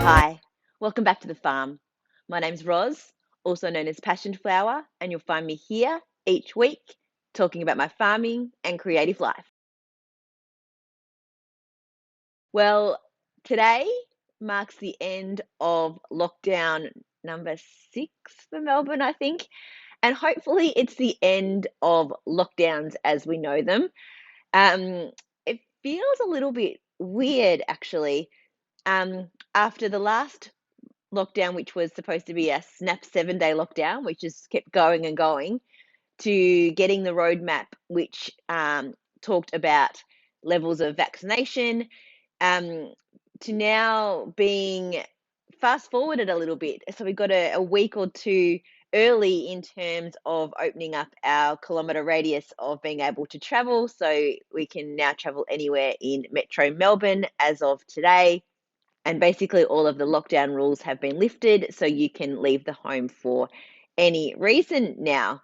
Hi, welcome back to the farm. My name's Roz, also known as Passion Flower, and you'll find me here each week talking about my farming and creative life. Well, today marks the end of lockdown number 6 for Melbourne, I think, and hopefully it's the end of lockdowns as we know them. It feels a little bit weird actually. After the last lockdown, which was supposed to be a snap 7-day lockdown, which just kept going and going, to getting the roadmap, which talked about levels of vaccination, um, to now being fast forwarded a little bit. So we got a week or two early in terms of opening up our kilometre radius of being able to travel. So we can now travel anywhere in Metro Melbourne as of today. And basically, all of the lockdown rules have been lifted, so you can leave the home for any reason now,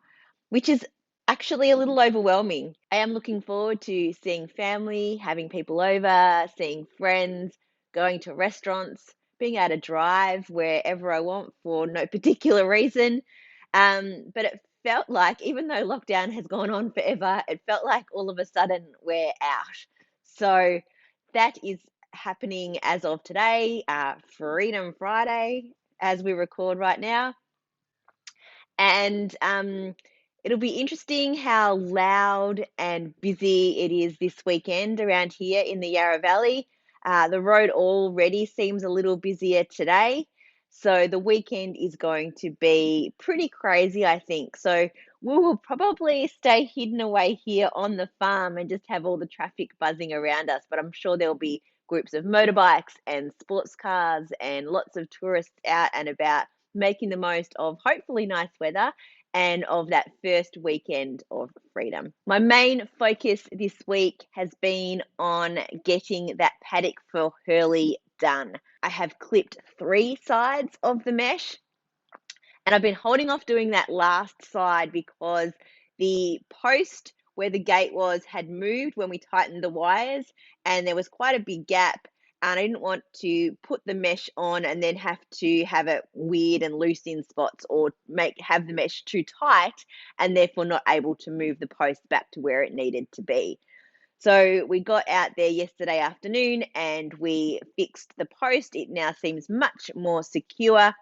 which is actually a little overwhelming. I am looking forward to seeing family, having people over, seeing friends, going to restaurants, being able to drive wherever I want for no particular reason. But it felt like, even though lockdown has gone on forever, it felt like all of a sudden we're out. So that is happening as of today, Freedom Friday, as we record right now. And it'll be interesting how loud and busy it is this weekend around here in the Yarra Valley. The road already seems a little busier today. So the weekend is going to be pretty crazy, I think. So we will probably stay hidden away here on the farm and just have all the traffic buzzing around us. But I'm sure there'll be groups of motorbikes and sports cars and lots of tourists out and about making the most of hopefully nice weather and of that first weekend of freedom. My main focus this week has been on getting that paddock for Hurley done. I have clipped 3 sides of the mesh, and I've been holding off doing that last side because the post where the gate was had moved when we tightened the wires, and there was quite a big gap. And I didn't want to put the mesh on and then have to have it weird and loose in spots, or have the mesh too tight and therefore not able to move the post back to where it needed to be. So we got out there yesterday afternoon and we fixed the post. It now seems much more secure.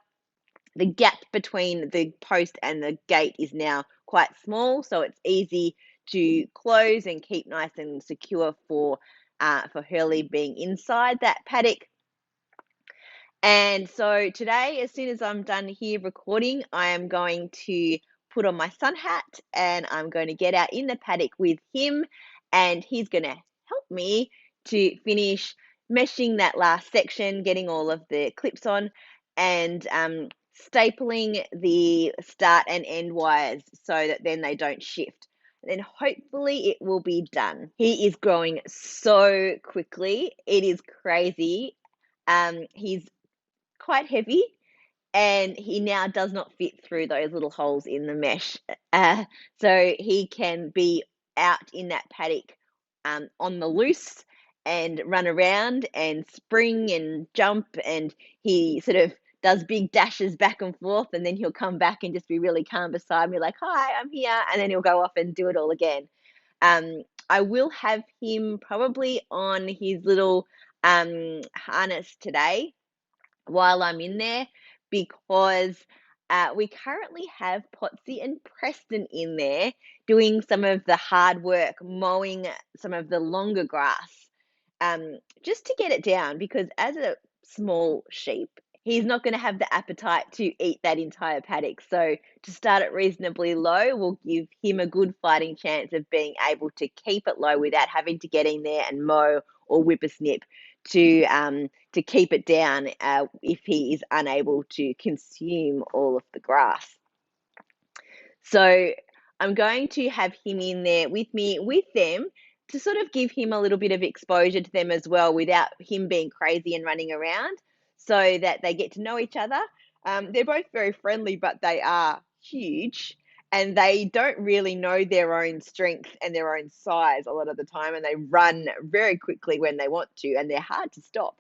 The gap between the post and the gate is now quite small, so it's easy to close and keep nice and secure for Hurley being inside that paddock. And so today, as soon as I'm done here recording, I am going to put on my sun hat and I'm going to get out in the paddock with him, and he's going to help me to finish meshing that last section, getting all of the clips on, and stapling the start and end wires so that then they don't shift. Then hopefully it will be done. He is growing so quickly. It is crazy. He's quite heavy, and he now does not fit through those little holes in the mesh. So he can be out in that paddock on the loose and run around and spring and jump, and he sort of does big dashes back and forth, and then he'll come back and just be really calm beside me like, hi, I'm here, and then he'll go off and do it all again. I will have him probably on his little harness today while I'm in there, because we currently have Potsy and Preston in there doing some of the hard work, mowing some of the longer grass, just to get it down, because as a small sheep, he's not going to have the appetite to eat that entire paddock. So to start it reasonably low will give him a good fighting chance of being able to keep it low without having to get in there and mow or whip a snip to keep it down if he is unable to consume all of the grass. So I'm going to have him in there with me, with them, to sort of give him a little bit of exposure to them as well without him being crazy and running around, so that they get to know each other. They're both very friendly, but they are huge and they don't really know their own strength and their own size a lot of the time, and they run very quickly when they want to, and they're hard to stop.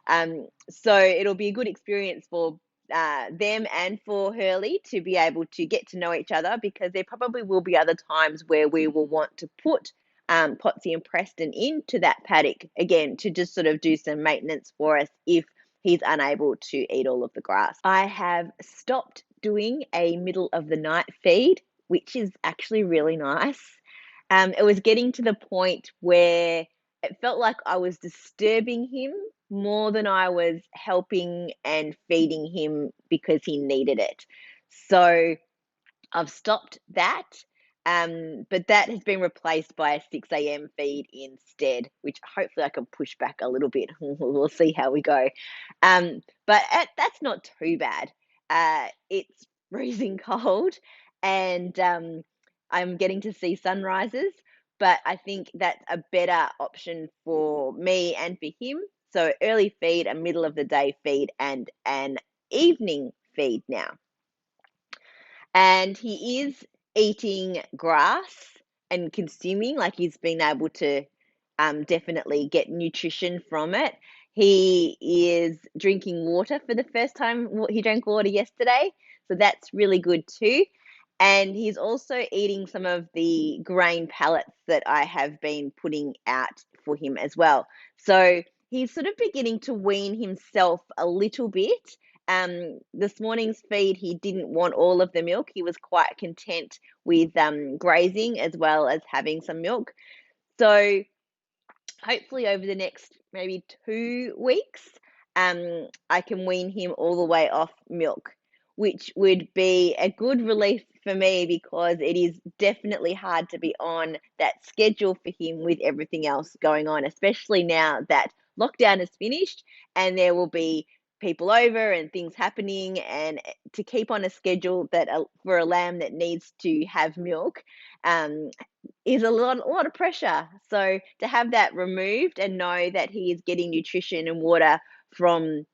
So it'll be a good experience for them and for Hurley to be able to get to know each other, because there probably will be other times where we will want to put Potsy and Preston into that paddock again to just sort of do some maintenance for us if he's unable to eat all of the grass. I have stopped doing a middle of the night feed, which is actually really nice. It was getting to the point where it felt like I was disturbing him more than I was helping and feeding him because he needed it. So I've stopped that, but that has been replaced by a 6 a.m. feed instead, which hopefully I can push back a little bit. We'll see how we go. But that's not too bad. It's freezing cold, and I'm getting to see sunrises, but I think that's a better option for me and for him. So early feed, a middle of the day feed, and an evening feed now. And he is eating grass and consuming, like he's been able to definitely get nutrition from it. He is drinking water for the first time. He drank water yesterday, so that's really good too. And he's also eating some of the grain pellets that I have been putting out for him as well. So he's sort of beginning to wean himself a little bit. This morning's feed, he didn't want all of the milk. He was quite content with grazing as well as having some milk. So hopefully over the next maybe 2 weeks, I can wean him all the way off milk, which would be a good relief for me, because it is definitely hard to be on that schedule for him with everything else going on, especially now that lockdown is finished and there will be people over and things happening, and to keep on a schedule that for a lamb that needs to have milk is a lot of pressure. So to have that removed and know that he is getting nutrition and water from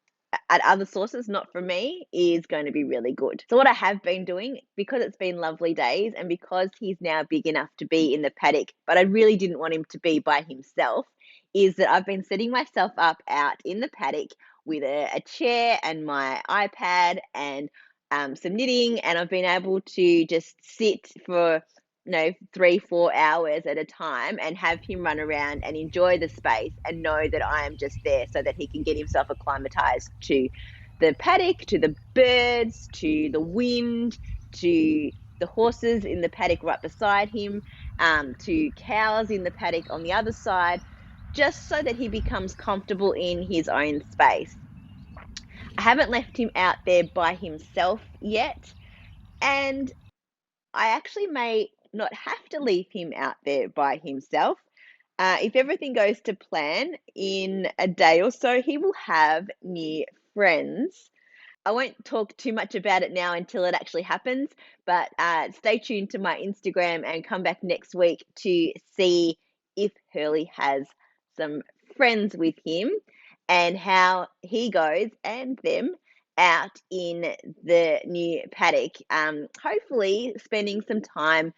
at other sources, not from me, is going to be really good. So what I have been doing, because it's been lovely days and because he's now big enough to be in the paddock, but I really didn't want him to be by himself, is that I've been setting myself up out in the paddock with a chair and my iPad and some knitting, and I've been able to just sit for 3-4 hours at a time and have him run around and enjoy the space and know that I am just there, so that he can get himself acclimatized to the paddock, to the birds, to the wind, to the horses in the paddock right beside him, to cows in the paddock on the other side, just so that he becomes comfortable in his own space. I haven't left him out there by himself yet, and I actually may not have to leave him out there by himself. If everything goes to plan, in a day or so, he will have new friends. I won't talk too much about it now until it actually happens, but stay tuned to my Instagram and come back next week to see if Hurley has some friends with him and how he goes and them out in the new paddock. Hopefully spending some time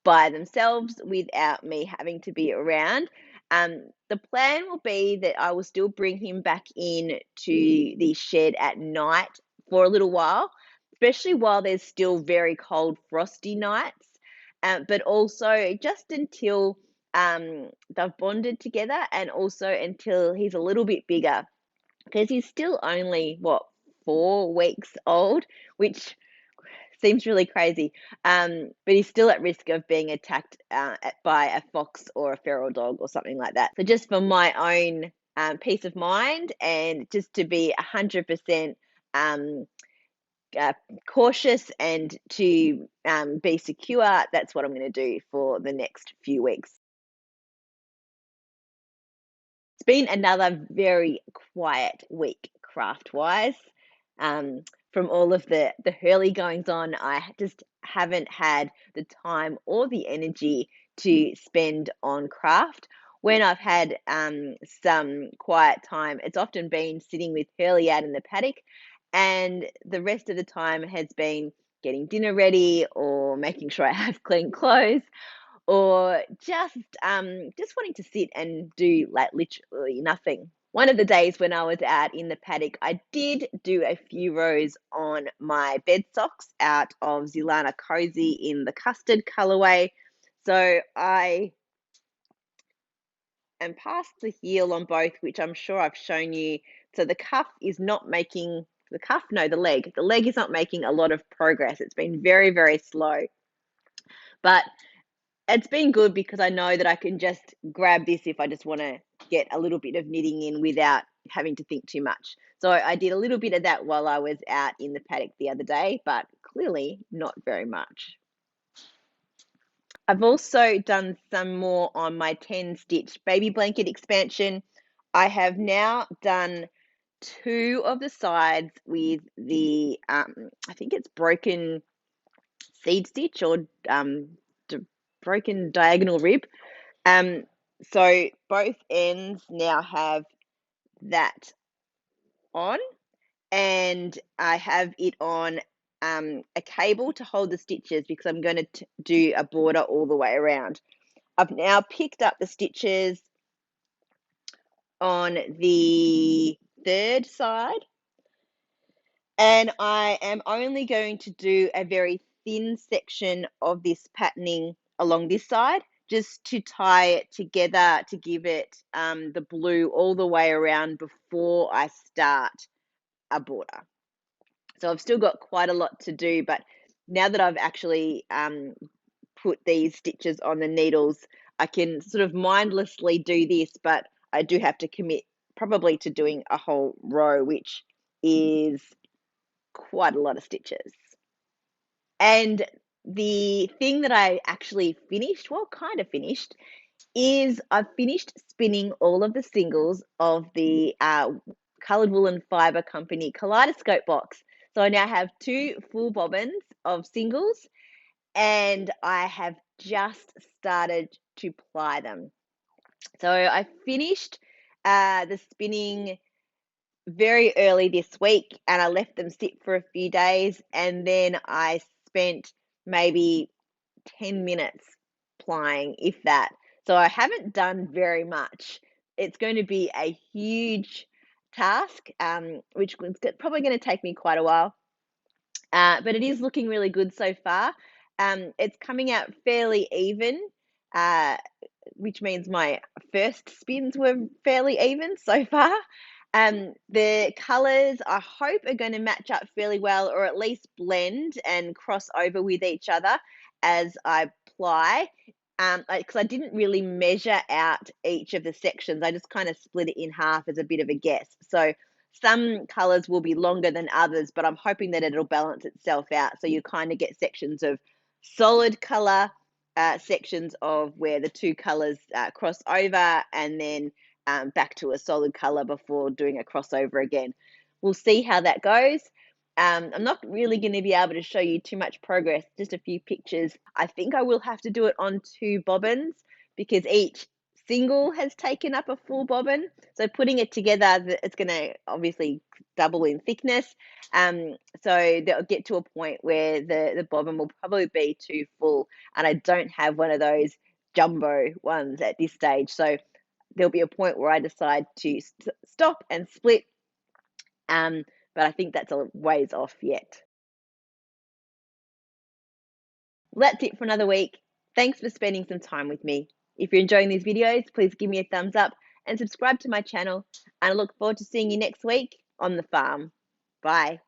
by themselves without me having to be around. The plan will be that I will still bring him back in to the shed at night for a little while, especially while there's still very cold, frosty nights, but also just until they've bonded together, and also until he's a little bit bigger, because he's still only, 4 weeks old, which seems really crazy. But he's still at risk of being attacked by a fox or a feral dog or something like that. So just for my own peace of mind, and just to be 100% cautious and to be secure, that's what I'm going to do for the next few weeks. It's been another very quiet week craft-wise. From all of the Hurley goings on, I just haven't had the time or the energy to spend on craft. When I've had some quiet time, it's often been sitting with Hurley out in the paddock, and the rest of the time has been getting dinner ready or making sure I have clean clothes, or just wanting to sit and do like literally nothing. one of the days when I was out in the paddock, I did do a few rows on my bed socks out of Zilana Cozy in the custard colorway. So I am past the heel on both, which I'm sure I've shown you. So the cuff is not making the cuff, no, the leg. The leg is not making a lot of progress. It's been very, very slow. But it's been good because I know that I can just grab this if I just want to get a little bit of knitting in without having to think too much. So I did a little bit of that while I was out in the paddock the other day, but clearly not very much. I've also done some more on my 10 stitch baby blanket expansion. I have now done two of the sides with the, I think it's broken seed stitch or broken diagonal rib. So both ends now have that on, and I have it on a cable to hold the stitches because I'm going to do a border all the way around. I've now picked up the stitches on the third side, and I am only going to do a very thin section of this patterning along this side just to tie it together to give it the blue all the way around before I start a border. So I've still got quite a lot to do, but now that I've actually put these stitches on the needles, I can sort of mindlessly do this, but I do have to commit probably to doing a whole row, which is quite a lot of stitches. And the thing that I actually finished, well, kind of finished, is I've finished spinning all of the singles of the Coloured Woolen Fibre Company Kaleidoscope box. So I now have two full bobbins of singles, and I have just started to ply them. So I finished the spinning very early this week, and I left them sit for a few days, and then I spent maybe 10 minutes plying, if that. So I haven't done very much. It's going to be a huge task, which is probably going to take me quite a while. But it is looking really good so far. It's coming out fairly even, which means my first spins were fairly even so far. The colors I hope are going to match up fairly well, or at least blend and cross over with each other as I ply. Because I didn't really measure out each of the sections. I just kind of split it in half as a bit of a guess. So some colors will be longer than others, but I'm hoping that it'll balance itself out. So you kind of get sections of solid color, sections of where the two colors cross over, and then back to a solid color before doing a crossover again. We'll see how that goes. I'm not really going to be able to show you too much progress, just a few pictures. I think I will have to do it on two bobbins because each single has taken up a full bobbin. So putting it together, it's going to obviously double in thickness. So they'll get to a point where the bobbin will probably be too full, and I don't have one of those jumbo ones at this stage. So there'll be a point where I decide to stop and split. But I think that's a ways off yet. Well, that's it for another week. Thanks for spending some time with me. If you're enjoying these videos, please give me a thumbs up and subscribe to my channel. And I look forward to seeing you next week on the farm. Bye.